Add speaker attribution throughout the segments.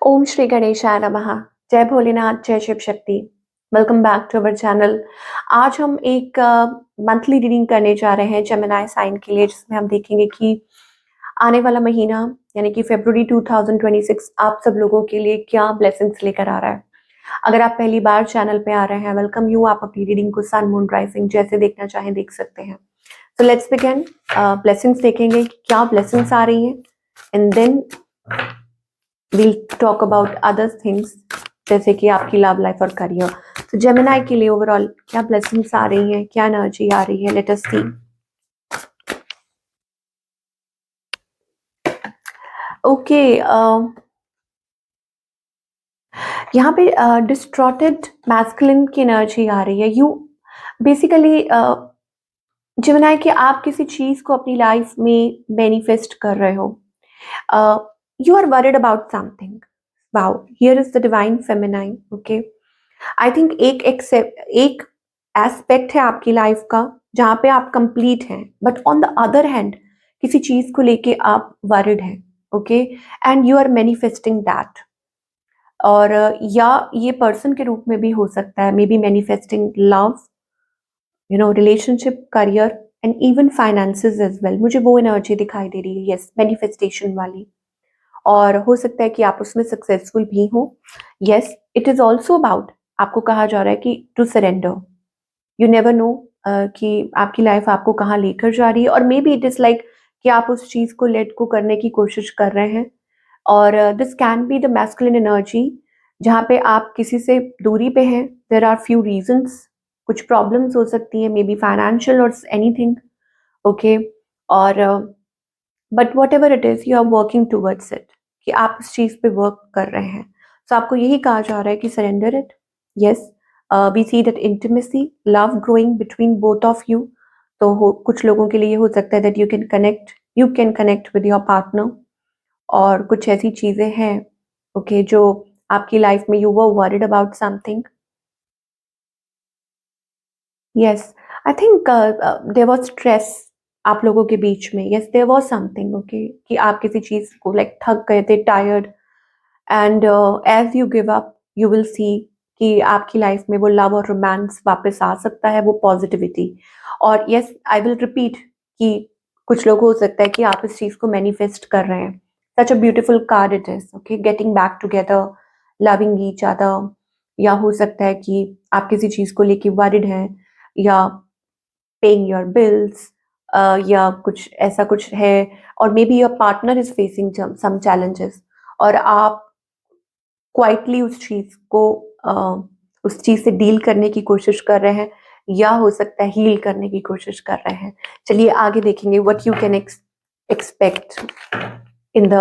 Speaker 1: ओम श्री गणेशाय नमः। जय भोलेनाथ, जय Shiv Shakti. Welcome back to our channel. आज हम एक मंथली रीडिंग करने जा रहे हैं जेमिनी साइन के लिए, जिसमें हम देखेंगे कि आने वाला महीना यानी कि फरवरी 2026 आप सब लोगों के लिए क्या ब्लेसिंग्स लेकर आ रहा है। अगर आप पहली बार चैनल पे आ रहे हैं, वेलकम यू। आप अपनी रीडिंग को सन, मून, राइजिंग जैसे देखना चाहें देख सकते हैं। So let's begin. ब्लेसिंग्स देखेंगे कि क्या ब्लेसिंग्स आ रही हैं, and then we'll talk about other things जैसे कि आपकी लव लाइफ और करियर। तो जेमिनी के लिए ओवरऑल क्या ब्लेसिंग्स आ रही हैं, क्या एनर्जी आ रही है, लेट अस सी। ओके, यहाँ पे डिस्ट्रॉटेड मैस्कुलिन की एनर्जी आ रही है। यू बेसिकली जेमिनी कि आप किसी चीज को अपनी लाइफ में मैनिफेस्ट कर रहे हो। You are worried about something. Wow, here is the divine feminine. Okay, I think एक एस्पेक्ट है आपकी लाइफ का जहाँ पे आप कंप्लीट हैं, but on the other hand किसी चीज को लेके आप वरिड हैं। Okay, and you are manifesting that. और या ये पर्सन के रूप में भी हो सकता है, maybe manifesting love, relationship, career and even finances as well. मुझे वो एनर्जी दिखाई दे रही है, यस, मैनिफेस्टेशन वाली। और हो सकता है कि आप उसमें सक्सेसफुल भी हो। Yes, it is also about, आपको कहा जा रहा है कि to surrender. You never know कि आपकी लाइफ आपको कहाँ लेकर जा रही है, और may be it is like कि आप उस चीज को लेट को करने की कोशिश कर रहे हैं। और this can be the masculine energy जहाँ पे आप किसी से दूरी पे हैं। देर आर फ्यू रीजंस, कुछ प्रॉब्लम्स हो सकती है, मे बी फाइनेंशियल और एनीथिंग। ओके, और but whatever it is, you are working towards it, कि आप उस चीज पे वर्क कर रहे हैं। तो आपको यही कहा जा रहा है कि surrender it. Yes, we see that intimacy, love growing between both of you. तो कुछ लोगों के लिए ये हो सकता है that you can connect with your partner, और कुछ ऐसी चीजें हैं ओके जो आपकी लाइफ में you were worried about something. Yes, I think there was stress आप लोगों के बीच में। Yes, there was something okay कि आप किसी चीज को लाइक थक गए थे, tired, and as you give up you will see कि आपकी लाइफ में वो लव और रोमांस वापस आ सकता है, वो पॉजिटिविटी। और यस, आई विल रिपीट कि कुछ लोग हो सकता है कि आप इस चीज को मैनिफेस्ट कर रहे हैं। Such a beautiful card it is. Okay, getting back together, loving each other. या हो सकता है कि आप किसी चीज को लेके वरिड हैं, या पेइंग योर बिल्स, या कुछ ऐसा कुछ है। और maybe your partner is facing some challenges, और आप क्वाइटली उस चीज से डील करने की कोशिश कर रहे हैं, या हो सकता है हील करने की कोशिश कर रहे हैं। चलिए आगे देखेंगे what you can expect in the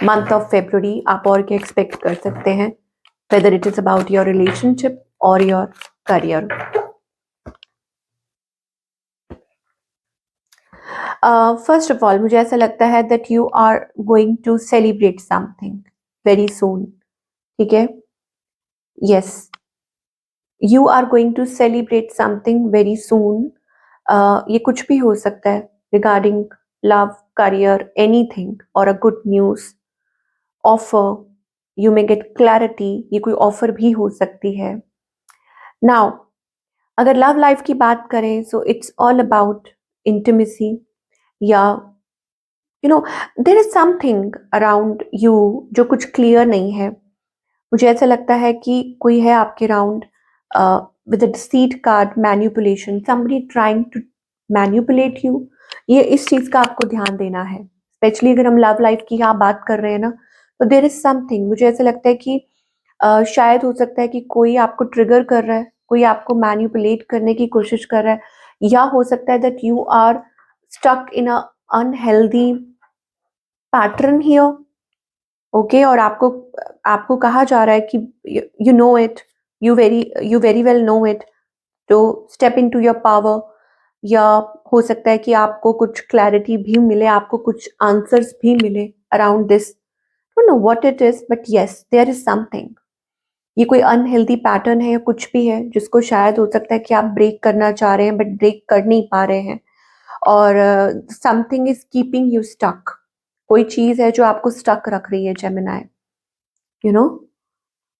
Speaker 1: month of February. आप और क्या एक्सपेक्ट कर सकते हैं, whether it is about your relationship और your career. First of all, मुझे ऐसा लगता है that you are going to celebrate something very soon. ठीक है, yes, you are going to celebrate something very soon. ये कुछ भी हो सकता है रिगार्डिंग लव, करियर, एनीथिंग, और a good news, offer, you may get clarity. ये कोई ऑफर भी हो सकती है। नाउ अगर लव लाइफ की बात करें, so it's all about intimacy, या there is something around you जो कुछ क्लियर नहीं है। मुझे ऐसा लगता है कि कोई है आपके around with a deceit card, manipulation, somebody trying to manipulate you. ये इस चीज का आपको ध्यान देना है, स्पेशली अगर हम लव लाइफ की यहाँ बात कर रहे हैं ना। तो देर इज समथिंग, मुझे ऐसा लगता है कि शायद हो सकता है कि कोई आपको ट्रिगर कर रहा है, कोई आपको मैन्युपुलेट करने की कोशिश कर रहा है, या हो सकता है that you are stuck in a unhealthy pattern here. Okay, और आपको आपको कहा जा रहा है कि you know it, you very well know it, तो step into your power. या हो सकता है कि आपको कुछ क्लैरिटी भी मिले, आपको कुछ आंसर्स भी मिले around this. Don't know what it is, but yes, there is something. ये कोई अनहेल्दी पैटर्न है या कुछ भी है जिसको शायद हो सकता है कि आप ब्रेक करना चाह रहे हैं, बट ब्रेक कर नहीं पा रहे हैं। और something is keeping you stuck. कोई चीज है जो आपको स्टक रख रही है जेमिनी। You know.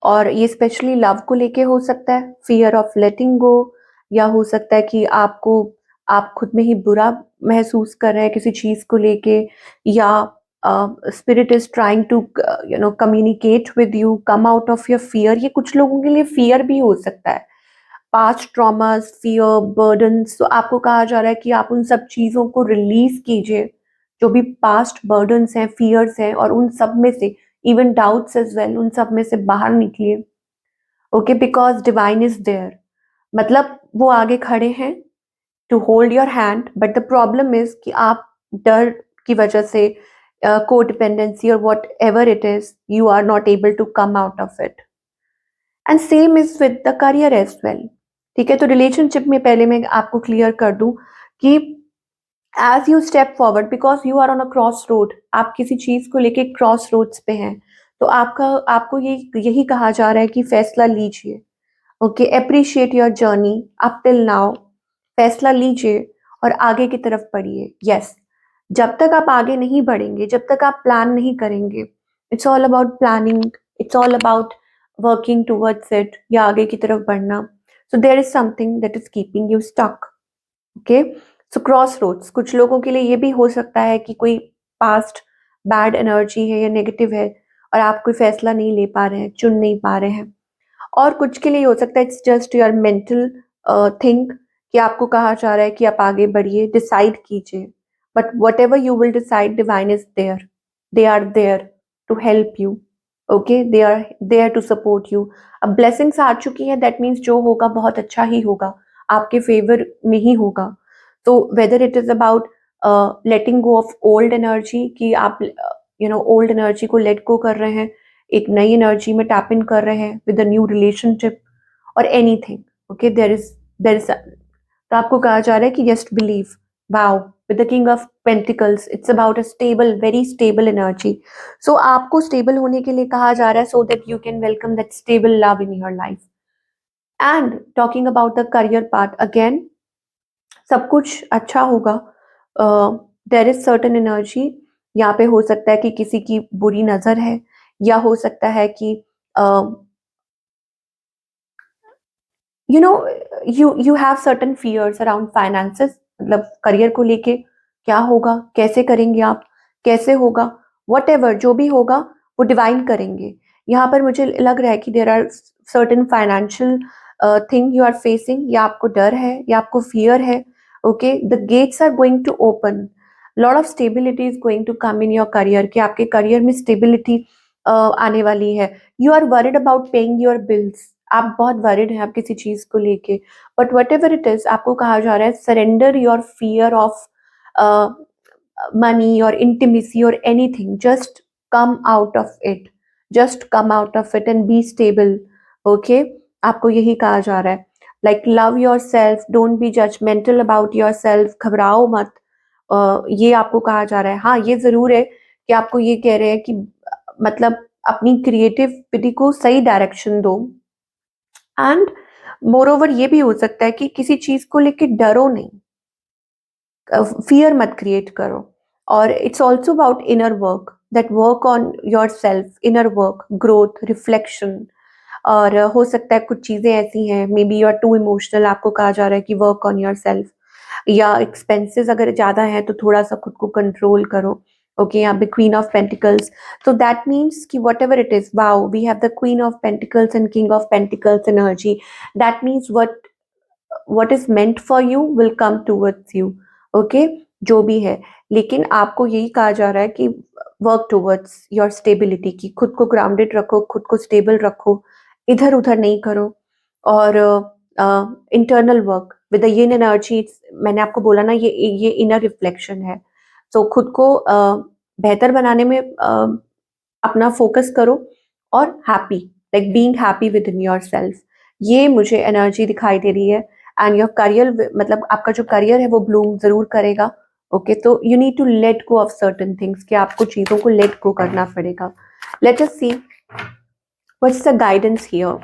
Speaker 1: और ये स्पेशली लव को लेके हो सकता है, फियर ऑफ लेटिंग गो, या हो सकता है कि आप खुद में ही बुरा महसूस कर रहे हैं किसी चीज को लेके, या spirit is trying to communicate with you, come out of your fear. ये कुछ लोगों के लिए फियर भी हो सकता है, पास्ट ट्रॉमास, फियर, बर्डन्स। तो आपको कहा जा रहा है कि आप उन सब चीजों को रिलीज कीजिए, जो भी पास्ट बर्डन्स हैं, फियर्स हैं, और उन सब में से, इवन डाउट्स एज वेल, उन सब में से बाहर निकलिए। Okay, because divine is there. मतलब वो आगे खड़े हैं to hold your hand, but the problem is कि आप डर की वजह से, को डिपेंडेंसी और whatever it is, you are not able to come out of it. And same is with the career as well. ठीक है, तो रिलेशनशिप में पहले मैं आपको क्लियर कर दूं कि as you step forward, because you are on a cross road, आप किसी चीज को लेके क्रॉस रोड्स पे हैं, तो आपको यही कहा जा रहा है कि फैसला लीजिए। Okay, appreciate your journey up till now, फैसला लीजिए और आगे की तरफ बढ़िए। यस, जब तक आप आगे नहीं बढ़ेंगे, जब तक आप प्लान नहीं करेंगे, it's all about planning, it's all about working towards it, या आगे की तरफ बढ़ना। So there is something that is keeping you stuck. Okay, so cross roads कुछ लोगों के लिए ये भी हो सकता है कि कोई पास्ट बैड एनर्जी है या नेगेटिव है, और आप कोई फैसला नहीं ले पा रहे हैं, चुन नहीं पा रहे हैं। और कुछ के लिए हो सकता है it's just your mental think, कि आपको कहा जा रहा है कि आप आगे बढ़िए, डिसाइड कीजिए। But whatever you will decide, divine is there, they are there to help you. Okay, they are there to support you. अब ब्लेसिंग्स आ चुकी है, दैट मीन्स जो होगा बहुत अच्छा ही होगा, आपके फेवर में ही होगा। तो weather it is about letting go of old energy, कि आप ओल्ड एनर्जी को लेट गो कर रहे हैं, एक नई एनर्जी में टैप इन कर रहे हैं विद अ न्यू रिलेशनशिप और एनीथिंग। ओके, देयर इज तो आपको कहा जा रहा है कि just believe. Wow, with the king of pentacles, it's about a stable, very stable energy. So आपको स्टेबल होने के लिए कहा जा रहा है, so that you can welcome that stable love in your life. And talking about the career part, again सब कुछ अच्छा होगा। देयर इज सर्टन एनर्जी, यहाँ पे हो सकता है कि किसी की बुरी नजर है, या हो सकता है कि you know you have certain fears around finances. मतलब करियर को लेके क्या होगा, कैसे करेंगे आप, कैसे होगा, वट एवर जो भी होगा वो डिवाइन करेंगे। यहाँ पर मुझे लग रहा है कि there are certain financial thing you are facing, या आपको डर है, या आपको फियर है। Okay, the gates are going to open, lot of stability is going to come in your career, कि आपके करियर में स्टेबिलिटी आने वाली है। You are worried about paying your bills, आप बहुत वरिड हैं आप किसी चीज को लेके, but whatever it is, आपको कहा जा रहा है surrender your fear of money or intimacy or anything, just come out of it, just come out of it and be stable. Okay, आपको यही कहा जा रहा है, like love yourself, don't be judgmental about yourself, घबराओ मत। ये आपको कहा जा रहा है। हाँ, ये जरूर है कि आपको ये कह रहे हैं कि मतलब अपनी क्रिएटिविटी को सही डायरेक्शन दो। एंड मोर ओवर ये भी हो सकता है कि किसी चीज को लेके डरो नहीं, फियर मत क्रिएट करो। और it's also about inner work, that work on your self, inner work, growth, reflection. और हो सकता है कुछ चीजें ऐसी हैं, maybe you are too emotional, आपको कहा जा रहा है कि वर्क ऑन योर सेल्फ। या एक्सपेंसेस अगर ज्यादा है तो थोड़ा सा खुद को कंट्रोल करो। ओके, यहाँ पे क्वीन ऑफ पेंटिकल्स, तो दैट मीन्स कि whatever it is, wow, we have the queen of pentacles and king of pentacles energy. That means what is meant for you will come towards you. Okay, जो भी है, लेकिन आपको यही कहा जा रहा है कि वर्क टूवर्ड्स योर स्टेबिलिटी, की खुद को ग्राउंडेड रखो, खुद को स्टेबल रखो, इधर उधर नहीं करो। और internal work with the yin energy, मैंने आपको बोला ना, ये इनर रिफ्लेक्शन है। तो खुद को बेहतर बनाने में अपना फोकस करो, और happy, like being happy with in your self, ये मुझे एनर्जी दिखाई दे रही है। एंड योर करियर, मतलब आपका जो करियर है वो ब्लूम जरूर करेगा। ओके, तो you need to let go of certain things, कि आपको चीजों को लेट गो करना पड़ेगा। Let us see what's the guidance here.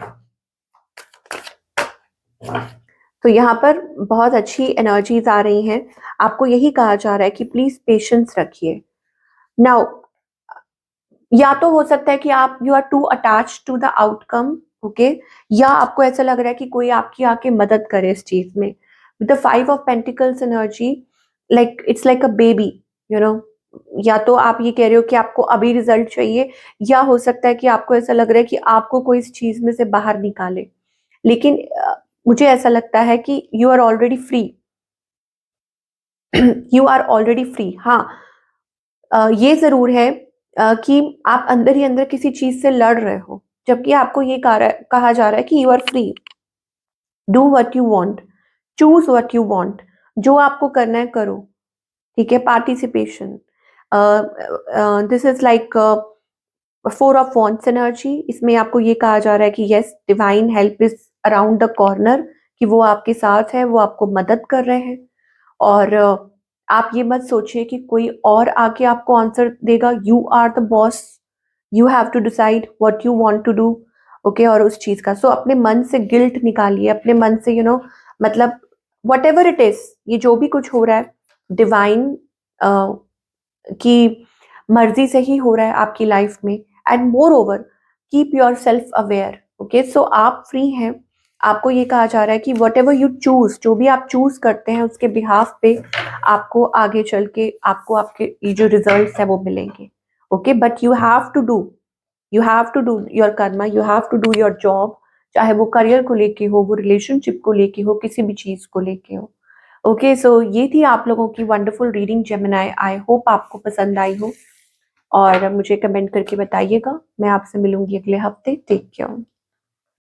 Speaker 1: तो यहाँ पर बहुत अच्छी एनर्जीज आ रही हैं, आपको यही कहा जा रहा है कि प्लीज पेशेंस रखिए। नाउ या तो हो सकता है कि आप you are too attach to the outcome, okay, या आपको ऐसा लग रहा है कि कोई आपकी आके मदद करे इस चीज में। With the 5 of pentacles energy, like it's like a baby, you know. या तो आप ये कह रहे हो कि आपको अभी रिजल्ट चाहिए, या हो सकता है कि आपको ऐसा लग रहा है कि आपको कोई इस चीज में से बाहर निकाले। लेकिन मुझे ऐसा लगता है कि you are already free. You are already free. हाँ, ये जरूर है कि आप अंदर ही अंदर किसी चीज से लड़ रहे हो, जबकि आपको ये कहा जा रहा है कि you are free. Do what you want, choose what you want, जो आपको करना है करो, ठीक है। Participation, this is like 4 of wands energy. इसमें आपको ये कहा जा रहा है कि yes, divine help is around the corner, कि वो आपके साथ है, वो आपको मदद कर रहे हैं। और आप ये मत सोचिए कि कोई और आके आपको आंसर देगा। You are the boss, you have to decide what you want to do, okay. और उस चीज का अपने मन से गिल्ट निकालिए, अपने मन से मतलब वट एवर इट इज, ये जो भी कुछ हो रहा है डिवाइन की मर्जी से ही हो रहा है आपकी लाइफ में। And moreover, keep yourself aware, okay. So आप फ्री हैं। आपको ये कहा जा रहा है कि वट एवर यू चूज, जो भी आप चूज करते हैं उसके बिहाफ पे आपको आगे चल के आपको आपके ये जो रिजल्ट्स है वो मिलेंगे, okay. But you have to do, you have to do your karma, you have to do your job, चाहे वो करियर को लेके हो, वो रिलेशनशिप को लेके हो, किसी भी चीज को लेके हो, ओके। सो ये थी आप लोगों की wonderful reading Gemini. I hope आपको पसंद आई हो, और मुझे कमेंट करके बताइएगा। मैं आपसे मिलूंगी अगले हफ्ते। Take care.